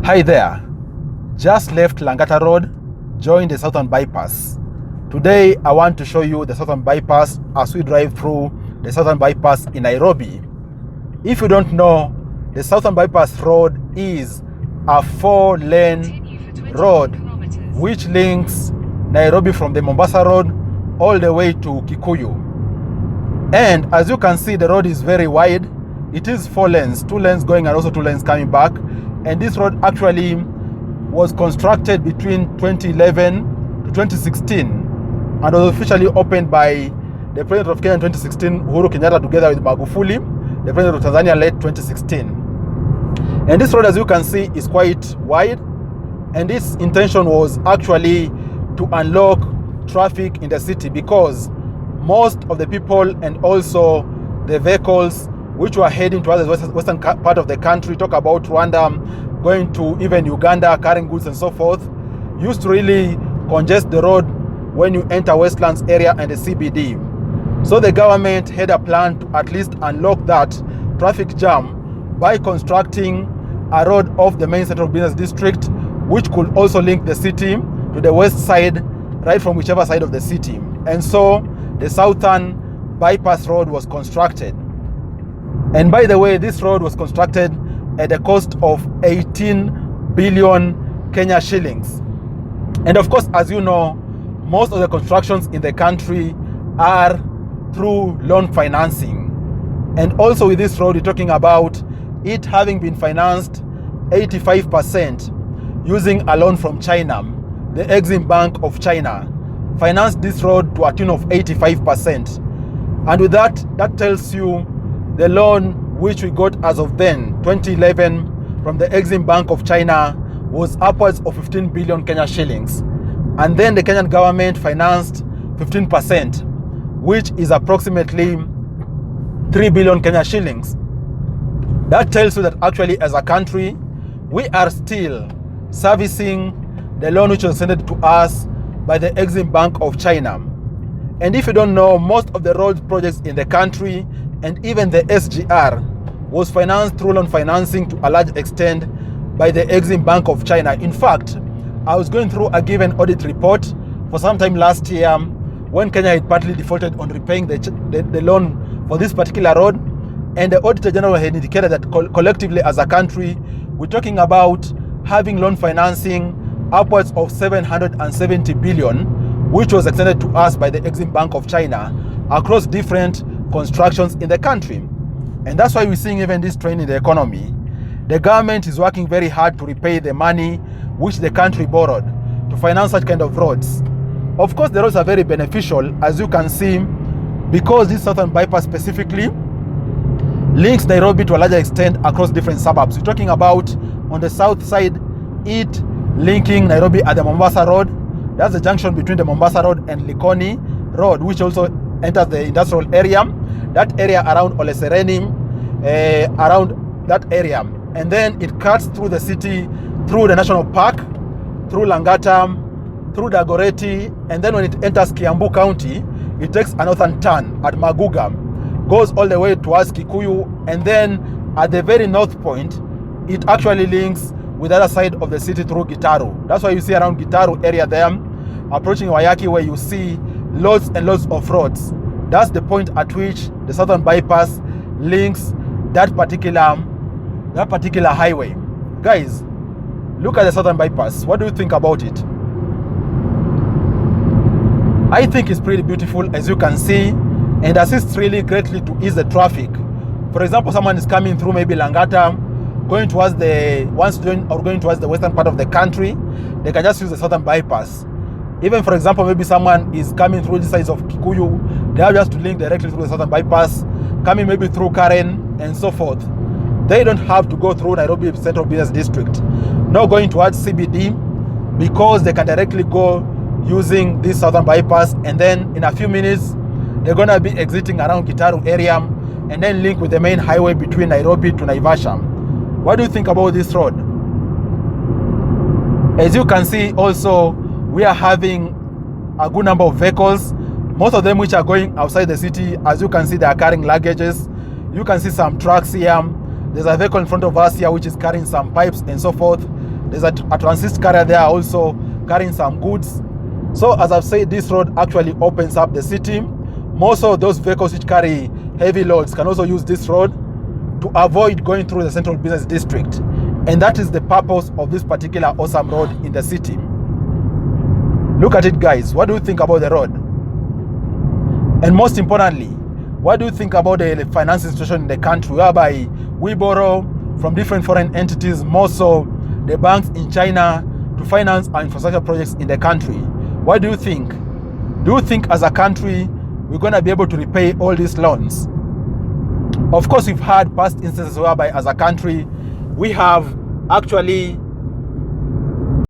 Hi there, just left Langata Road, joined the Southern Bypass. Today I want to show you the Southern Bypass as we drive through the Southern Bypass in Nairobi. If you don't know, the Southern Bypass Road is a 4-lane road which links Nairobi from the Mombasa Road all the way to Kikuyu. And as you can see, the road is very wide. It is 4 lanes, 2 lanes going and also 2 lanes coming back. And this road actually was constructed between 2011 to 2016 and was officially opened by the President of Kenya in 2016, Uhuru Kenyatta, together with Magufuli, the President of Tanzania, late 2016. And this road, as you can see, is quite wide. And this intention was actually to unlock traffic in the city because most of the people and also the vehicles which were heading towards the western part of the country, talk about Rwanda, going to even Uganda, carrying goods and so forth, used to really congest the road when you enter Westlands area and the CBD. So the government had a plan to at least unlock that traffic jam by constructing a road off the main central business district, which could also link the city to the west side, right from whichever side of the city. And so the Southern Bypass Road was constructed. And by the way, this road was constructed at a cost of 18 billion Kenya shillings. And of course, as you know, most of the constructions in the country are through loan financing. And also with this road, you're talking about it having been financed 85% using a loan from China. The Exim Bank of China financed this road to a tune of 85%. And with that, that tells you the loan which we got as of then, 2011, from the Exim Bank of China was upwards of 15 billion Kenya shillings. And then the Kenyan government financed 15%, which is approximately 3 billion Kenya shillings. That tells you that actually as a country, we are still servicing the loan which was extended to us by the Exim Bank of China. And if you don't know, most of the road projects in the country and even the SGR was financed through loan financing to a large extent by the Exim Bank of China. In fact, I was going through a given audit report for some time last year when Kenya had partly defaulted on repaying the loan for this particular road. And the Auditor General had indicated that collectively as a country, we're talking about having loan financing upwards of 770 billion, which was extended to us by the Exim Bank of China across different constructions in the country. And that's why we're seeing even this strain in the economy. The government is working very hard to repay the money which the country borrowed to finance such kind of roads. Of course, the roads are very beneficial, as you can see, because this Southern Bypass specifically links Nairobi to a larger extent across different suburbs. We're talking about on the south side, it linking Nairobi at the Mombasa Road. That's the junction between the Mombasa Road and Likoni Road, which also enters the industrial area. That area around Ole Sereni, around that area. And then it cuts through the city, through the National Park, through Langata, through Dagoretti, and then when it enters Kiambu County, it takes a northern turn at Maguga, goes all the way towards Kikuyu, and then at the very north point, it actually links with the other side of the city through Gitaru. That's why you see around Gitaru area there, approaching Wayaki, where you see lots and lots of roads. That's the point at which the Southern Bypass links that particular highway. Guys, look at the Southern Bypass. What do you think about it? I think it's pretty beautiful, as you can see, and assists really greatly to ease the traffic. For example, someone is coming through maybe Langata, going towards the western part of the country, they can just use the Southern Bypass. Even for example, maybe someone is coming through the sides of Kikuyu, they have just to link directly through the Southern Bypass, coming maybe through Karen and so forth. They don't have to go through Nairobi Central Business District, not going towards CBD, because they can directly go using this Southern Bypass, and then in a few minutes, they're gonna be exiting around Gitaru area and then link with the main highway between Nairobi to Naivasha. What do you think about this road? As you can see also, we are having a good number of vehicles, most of them which are going outside the city. As you can see, they are carrying luggages. You can see some trucks here. There's a vehicle in front of us here which is carrying some pipes and so forth. There's a transit carrier there also carrying some goods. So as I've said, this road actually opens up the city. Most of those vehicles which carry heavy loads can also use this road to avoid going through the central business district. And that is the purpose of this particular awesome road in the city. Look at it, guys. What do you think about the road? And most importantly, what do you think about the financing situation in the country, whereby we borrow from different foreign entities, more so the banks in China, to finance our infrastructure projects in the country? What do you think? Do you think as a country we're going to be able to repay all these loans? Of course, we've had past instances whereby as a country we have actually